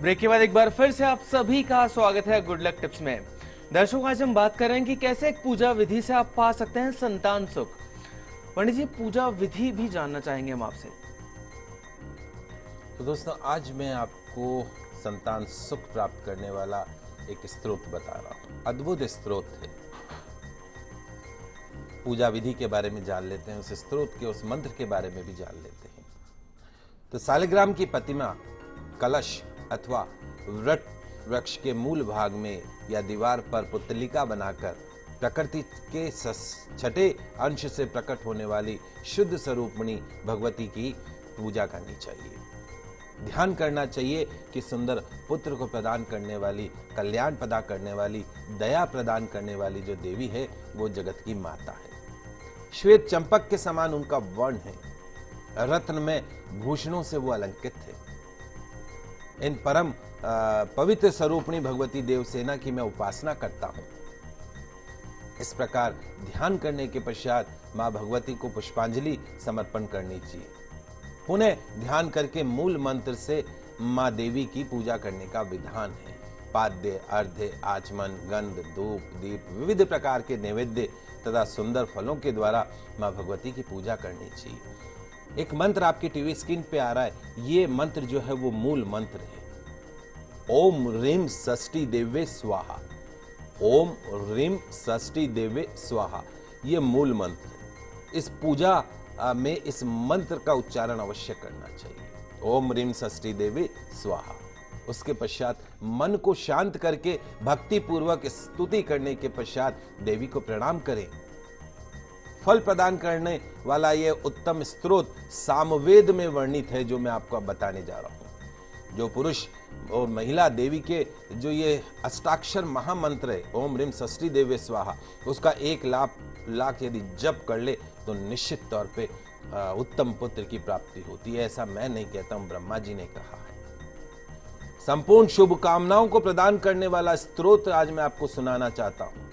Break के बाद एक बार फिर से आप सभी का स्वागत है गुड लक टिप्स में। दर्शकों, आज हम बात कर रहे हैं कि कैसे एक पूजा विधि से आप पा सकते हैं संतान सुख। पंडित जी, पूजा विधि भी जानना चाहेंगे हम आपसे। तो दोस्तों, आज मैं आपको संतान सुख प्राप्त करने वाला एक स्त्रोत बता रहा हूं। अद्भुत स्त्रोत है। पूजा विधि के बारे में जान लेते हैं, उस स्त्रोत के, उस मंत्र के बारे में भी जान लेते हैं। तो सालिग्राम की प्रतिमा, कलश अथवा वट वृक्ष के मूल भाग में या दीवार पर पुतलिका बनाकर प्रकृति के छठे अंश से प्रकट होने वाली शुद्ध स्वरूपणी भगवती की पूजा करनी चाहिए। ध्यान करना चाहिए कि सुंदर पुत्र को प्रदान करने वाली, कल्याण प्रदान करने वाली, दया प्रदान करने वाली जो देवी है वो जगत की माता है। श्वेत चंपक के समान उनका वर्ण है। रत्न में भूषणों से वो अलंकृत है। इन परम पवित्र स्वरूपणी भगवती देवसेना की मैं उपासना करता हूं। इस प्रकार ध्यान करने के पश्चात मां भगवती को पुष्पांजलि समर्पण करनी चाहिए। पुनः ध्यान करके मूल मंत्र से मां देवी की पूजा करने का विधान है। पाद्य, अर्घ्य, आचमन, गंध, धूप, दीप, विविध प्रकार के नैवेद्य तथा सुंदर फलों के द्वारा मां भगवती की पूजा करनी चाहिए। एक मंत्र आपकी टीवी स्क्रीन पे आ रहा है। ये मंत्र जो है वो मूल मंत्र है। ओम ह्रीं षष्ठी देवे स्वाहा। ओम ह्रीं षष्ठी देवे स्वाहा, ये मूल मंत्र है। इस पूजा में इस मंत्र का उच्चारण अवश्य करना चाहिए। ओम ह्रीं षष्ठी देवे स्वाहा। उसके पश्चात मन को शांत करके भक्ति पूर्वक स्तुति करने के पश्चात देवी को प्रणाम करें। फल प्रदान करने वाला यह उत्तम स्तोत्र सामवेद में वर्णित है, जो मैं आपको बताने जा रहा हूं। जो पुरुष और महिला देवी के जो ये अष्टाक्षर महामंत्र है, ओम ह्रीं षष्ठी देवे स्वाहा, उसका 1,00,000 यदि जप कर ले तो निश्चित तौर पे उत्तम पुत्र की प्राप्ति होती है। ऐसा मैं नहीं कहता हूं, ब्रह्मा जी ने कहा है। संपूर्ण शुभ कामनाओं को प्रदान करने वाला स्तोत्र आज मैं आपको सुनाना चाहता हूं।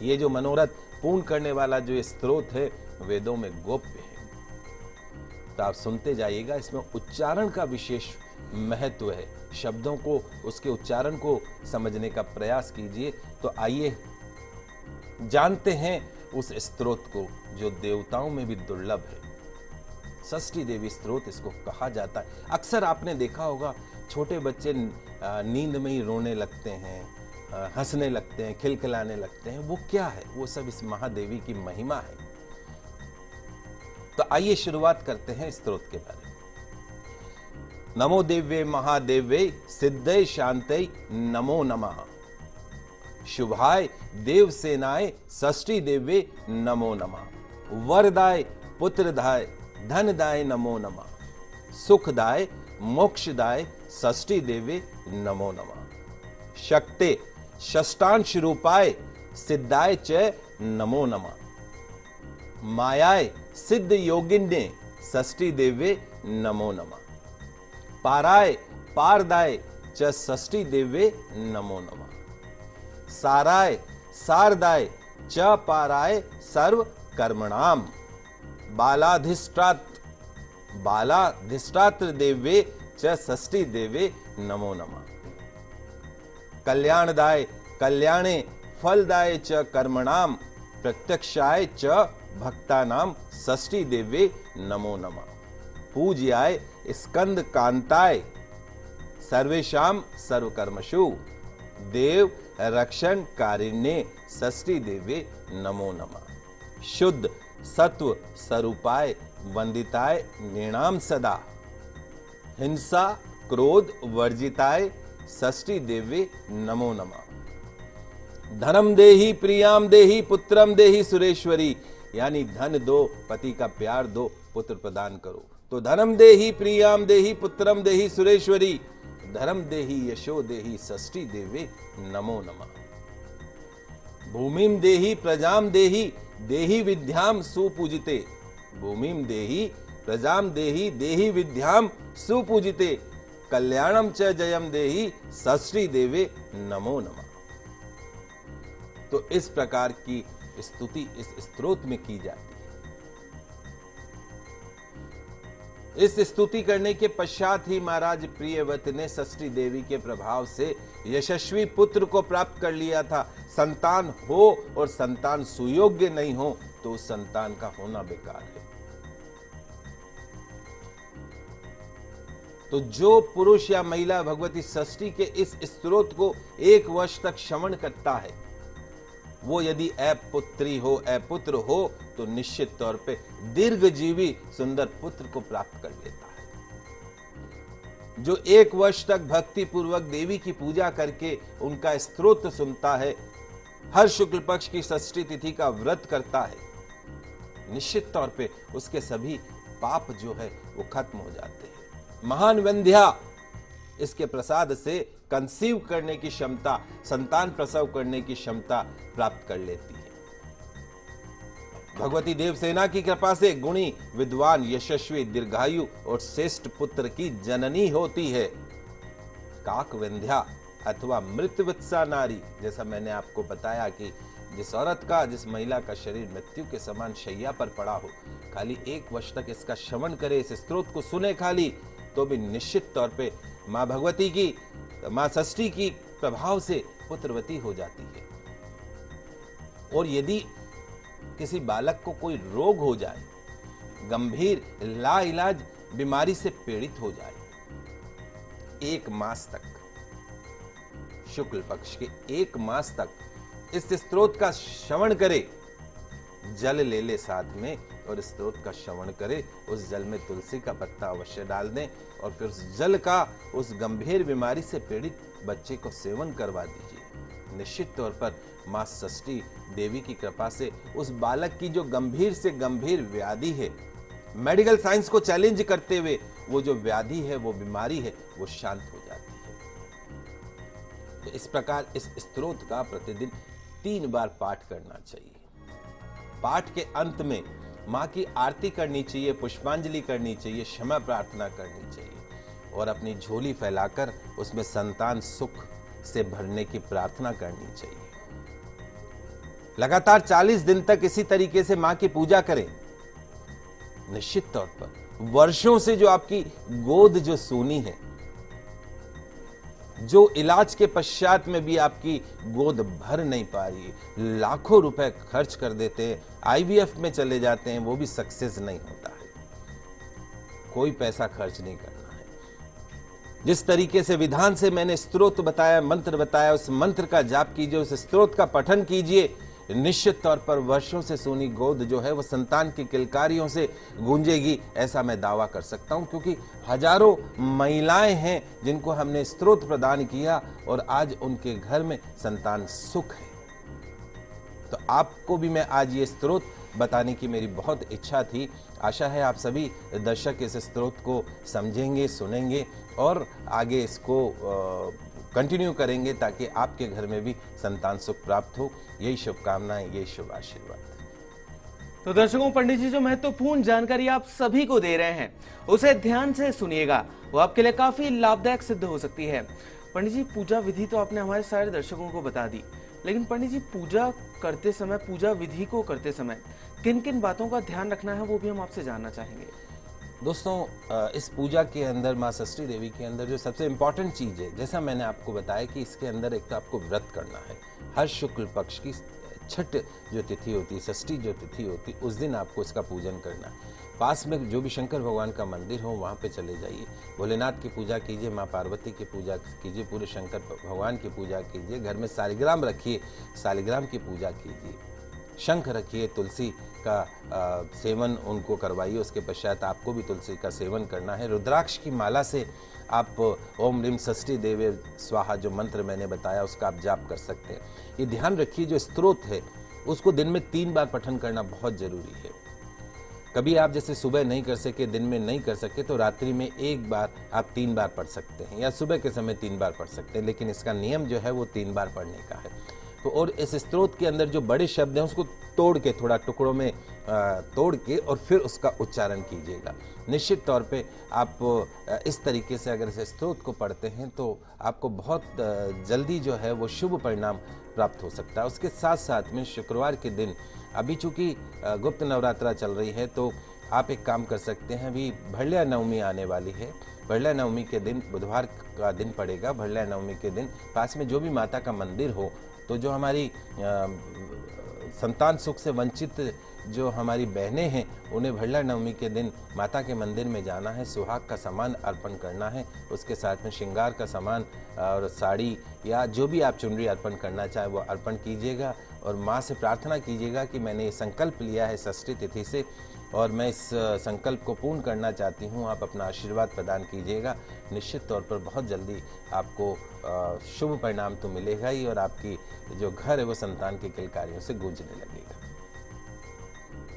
ये जो मनोरथ पूर्ण करने वाला जो स्तोत्र है वेदों में गोप्य है। तो आप सुनते जाइएगा। इसमें उच्चारण का विशेष महत्व है। शब्दों को, उसके उच्चारण को समझने का प्रयास कीजिए। तो आइए जानते हैं उस स्तोत्र को जो देवताओं में भी दुर्लभ है। षष्ठी देवी स्तोत्र इसको कहा जाता है। अक्सर आपने देखा होगा छोटे बच्चे नींद में ही रोने लगते हैं, हंसने लगते हैं, खिलखिलाने लगते हैं। वो क्या है? वो सब इस महादेवी की महिमा है। तो आइए शुरुआत करते हैं स्तोत्र के बारे में। नमो देव्ये महादेव्ये सिद्धे शांते नमो नमः। शुभाय देवसेनाय षष्ठी देव्ये नमो नमः। वरदाय पुत्रदाय धनदाय नमो नमः। सुखदाय मोक्षदाय षष्ठी देव्ये नमो नमः। शक्ते षष्ठांश रूपाय सिद्धाय च नमो नमः। मायाय सिद्ध योगिन्ये षष्ठी देव्ये नमो नमः। पाराय पारदाय च षष्ठी देव्ये नमो नमः। साराय सारदाय च पाराय सर्व कर्मणाम। बालाधिष्ठात्र देव्ये च षष्ठी देव्ये नमो नमः। कल्याणदाय कल्याणे फलदाय च कर्मणाम प्रत्यक्षाय च भक्तानाम षष्ठी देव्ये नमो नमः। पूज्याय स्कंद कांताय सर्वेषां सर्वकर्मसु देव रक्षण कारिण्ये षष्ठी देव्ये नमो नमः। शुद्ध सत्व स्वरूपाय वंदिताय नृणाम सदा। हिंसा क्रोध वर्जिताय षष्ठी देव्ये नमो नमः। धनम देहि प्रियाम देहि पुत्रम देहि सुरेश्वरी, यानी धन दो, पति का प्यार दो, पुत्र प्रदान करो। तो धनम देहि प्रियाम देहि पुत्रम देहि सुरेश्वरी, धर्म देहि यशो देहि षष्ठी देव्ये नमो नमः। भूमिम देहि प्रजाम देहि देहि विद्याम सुपूजिते। भूमिम देहि प्रजाम देहि देहि विद्याम सुपूजिते। कल्याणम च जयम देहि षष्ठी देवे नमो नमः। तो इस प्रकार की स्तुति इस स्तोत्र में की जाती है। इस स्तुति करने के पश्चात ही महाराज प्रियव्रत ने षष्ठी देवी के प्रभाव से यशस्वी पुत्र को प्राप्त कर लिया था। संतान हो और संतान सुयोग्य नहीं हो तो उस संतान का होना बेकार है। तो जो पुरुष या महिला भगवती षष्ठी के इस स्तोत्र को 1 वर्ष तक श्रवण करता है, वो यदि अपुत्री हो, अपुत्र हो, तो निश्चित तौर पे दीर्घजीवी सुंदर पुत्र को प्राप्त कर लेता है। जो 1 वर्ष तक भक्ति पूर्वक देवी की पूजा करके उनका स्तोत्र सुनता है, हर शुक्ल पक्ष की षष्ठी तिथि का व्रत करता है, निश्चित तौर पे उसके सभी पाप जो है वो खत्म हो जाते हैं। महान वंध्या इसके प्रसाद से कंसीव करने की क्षमता, संतान प्रसव करने की क्षमता प्राप्त कर लेती है। भगवती देवसेना की कृपा से गुणी, विद्वान, यशस्वी, दीर्घायु और श्रेष्ठ पुत्र की जननी होती है। काक वंध्या अथवा मृतवत्सा नारी, जैसा मैंने आपको बताया कि जिस औरत का, जिस महिला का शरीर मृत्यु के समान शैया पर पड़ा हो, खाली 1 वर्ष तक इसका श्रवण करे, इस स्तोत्र को सुने खाली, तो भी निश्चित तौर पे मां भगवती की, मां षष्ठी की प्रभाव से पुत्रवती हो जाती है। और यदि किसी बालक को कोई रोग हो जाए, गंभीर लाइलाज बीमारी से पीड़ित हो जाए, 1 मास तक, शुक्ल पक्ष के 1 मास तक इस स्तोत्र का श्रवण करे, जल ले ले साथ में और स्तोत्र का श्रवण करे, उस जल में तुलसी का पत्ता अवश्य डाल दें और फिर उस जल का उस गंभीर बीमारी से पीड़ित बच्चे को सेवन करवा दीजिए। निश्चित तौर पर मां षष्ठी देवी की कृपा से उस बालक की जो गंभीर से गंभीर व्याधि है, मेडिकल साइंस को चैलेंज करते हुए वो जो व्याधि है, वो बीमारी है, वो शांत हो जाती है। तो इस प्रकार इस स्तोत्र का प्रतिदिन 3 बार पाठ करना चाहिए। पाठ के अंत में मां की आरती करनी चाहिए, पुष्पांजलि करनी चाहिए, क्षमा प्रार्थना करनी चाहिए और अपनी झोली फैलाकर उसमें संतान सुख से भरने की प्रार्थना करनी चाहिए। लगातार 40 दिन तक इसी तरीके से मां की पूजा करें। निश्चित तौर पर वर्षों से जो आपकी गोद जो सूनी है, जो इलाज के पश्चात में भी आपकी गोद भर नहीं पा रही है, लाखों रुपए खर्च कर देते हैं, आईवीएफ में चले जाते हैं, वो भी सक्सेस नहीं होता है। कोई पैसा खर्च नहीं करना है। जिस तरीके से विधान से मैंने स्तोत्र बताया, मंत्र बताया, उस मंत्र का जाप कीजिए, उस स्तोत्र का पठन कीजिए, निश्चित तौर पर वर्षों से सूनी गोद जो है वो संतान की किलकारियों से गूंजेगी, ऐसा मैं दावा कर सकता हूं, क्योंकि हजारों महिलाएं हैं जिनको हमने स्तोत्र प्रदान किया और आज उनके घर में संतान सुख है। तो आपको भी मैं आज ये स्तोत्र बताने की मेरी बहुत इच्छा थी। आशा है आप सभी दर्शक इस स्तोत्र को समझेंगे, सुनेंगे और आगे इसको कंटिन्यू करेंगे ताकि आपके घर में भी संतान सुख प्राप्त हो। यही शुभकामनाएं, यही शुभ आशीर्वाद। तो दर्शकों, पंडित जी जो महत्वपूर्ण जानकारी आप सभी को दे रहे हैं उसे ध्यान से सुनिएगा, वो आपके लिए काफी लाभदायक सिद्ध हो सकती है। पंडित जी, पूजा विधि तो आपने हमारे सारे दर्शकों को बता दी, लेकिन पंडित जी पूजा करते समय, पूजा विधि को करते समय किन किन बातों का ध्यान रखना है वो भी हम आपसे जानना चाहेंगे। दोस्तों, इस पूजा के अंदर, मां षष्ठी देवी के अंदर जो सबसे इंपॉर्टेंट चीज है, जैसा मैंने आपको बताया कि इसके अंदर एक तो आपको व्रत करना है। हर शुक्ल पक्ष की छठ जो तिथि होती है, षष्ठी जो तिथि होती है, उस दिन आपको इसका पूजन करना है। पास में जो भी शंकर भगवान का मंदिर हो वहाँ पे चले जाइए, भोलेनाथ की पूजा कीजिए, माँ पार्वती की पूजा कीजिए, पूरे शंकर भगवान की पूजा कीजिए, घर में सालिग्राम रखिए, सालिग्राम की पूजा कीजिए, शंख रखिए, तुलसी का सेवन उनको करवाइए। उसके पश्चात आपको भी तुलसी का सेवन करना है। रुद्राक्ष की माला से आप ओम ह्रीं षष्ठी देवे स्वाहा जो मंत्र मैंने बताया उसका आप जाप कर सकते हैं। ये ध्यान रखिए, जो स्तोत्र है उसको दिन में 3 बार पठन करना बहुत जरूरी है। कभी आप जैसे सुबह नहीं कर सके, दिन में नहीं कर सके, तो रात्रि में 1 बार आप 3 बार पढ़ सकते हैं, या सुबह के समय 3 बार पढ़ सकते हैं, लेकिन इसका नियम जो है वो 3 बार पढ़ने का है। तो और इस स्तोत्र के अंदर जो बड़े शब्द हैं उसको तोड़ के, थोड़ा टुकड़ों में तोड़ के और फिर उसका उच्चारण कीजिएगा। निश्चित तौर पे आप इस तरीके से अगर इस स्तोत्र को पढ़ते हैं तो आपको बहुत जल्दी जो है वो शुभ परिणाम प्राप्त हो सकता है। उसके साथ साथ में शुक्रवार के दिन, अभी चूंकि गुप्त नवरात्रा चल रही है, तो आप एक काम कर सकते हैं, अभी भरलिया नवमी आने वाली है। भरलिया नवमी के दिन बुधवार का दिन पड़ेगा। भरलिया नवमी के दिन पास में जो भी माता का मंदिर हो, तो जो हमारी संतान सुख से वंचित जो हमारी बहनें हैं, उन्हें भरलिया नवमी के दिन माता के मंदिर में जाना है, सुहाग का सामान अर्पण करना है, उसके साथ में श्रृंगार का सामान और साड़ी या जो भी आप चुनरी अर्पण करना चाहें वो अर्पण कीजिएगा। और माँ से प्रार्थना कीजिएगा कि मैंने ये संकल्प लिया है षष्ठी तिथि से और मैं इस संकल्प को पूर्ण करना चाहती हूँ, आप अपना आशीर्वाद प्रदान कीजिएगा। निश्चित तौर पर बहुत जल्दी आपको शुभ परिणाम तो मिलेगा ही और आपकी जो घर है वो संतान के किलकारियों से गूंजने लगेगा।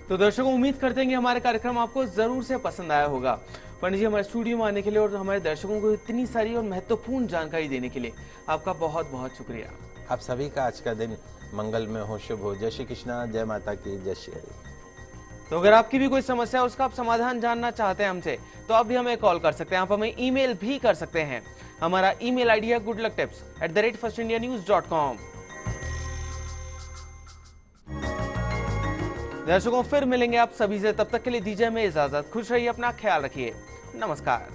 तो दर्शकों, उम्मीद करते हैं कि हमारे कार्यक्रम आपको जरूर से पसंद आया होगा। पंडित जी, हमारे स्टूडियो में आने के लिए और हमारे दर्शकों को इतनी सारी और महत्वपूर्ण जानकारी देने के लिए आपका बहुत बहुत शुक्रिया। आप सभी का आज का दिन मंगल में हो, शुभ हो। जय श्री कृष्णा, जय माता की, जय श्री हरि। तो अगर आपकी भी कोई समस्या है, उसका आप समाधान जानना चाहते हैं हमसे, तो आप भी हमें कॉल कर सकते हैं, आप हमें ईमेल भी कर सकते हैं। हमारा ईमेल आईडी है goodlucktips@firstindianews.com। दर्शकों, फिर मिलेंगे आप सभी से, तब तक के लिए दीजिए हमें इजाजत। खुश रहिए, अपना ख्याल रखिए, नमस्कार।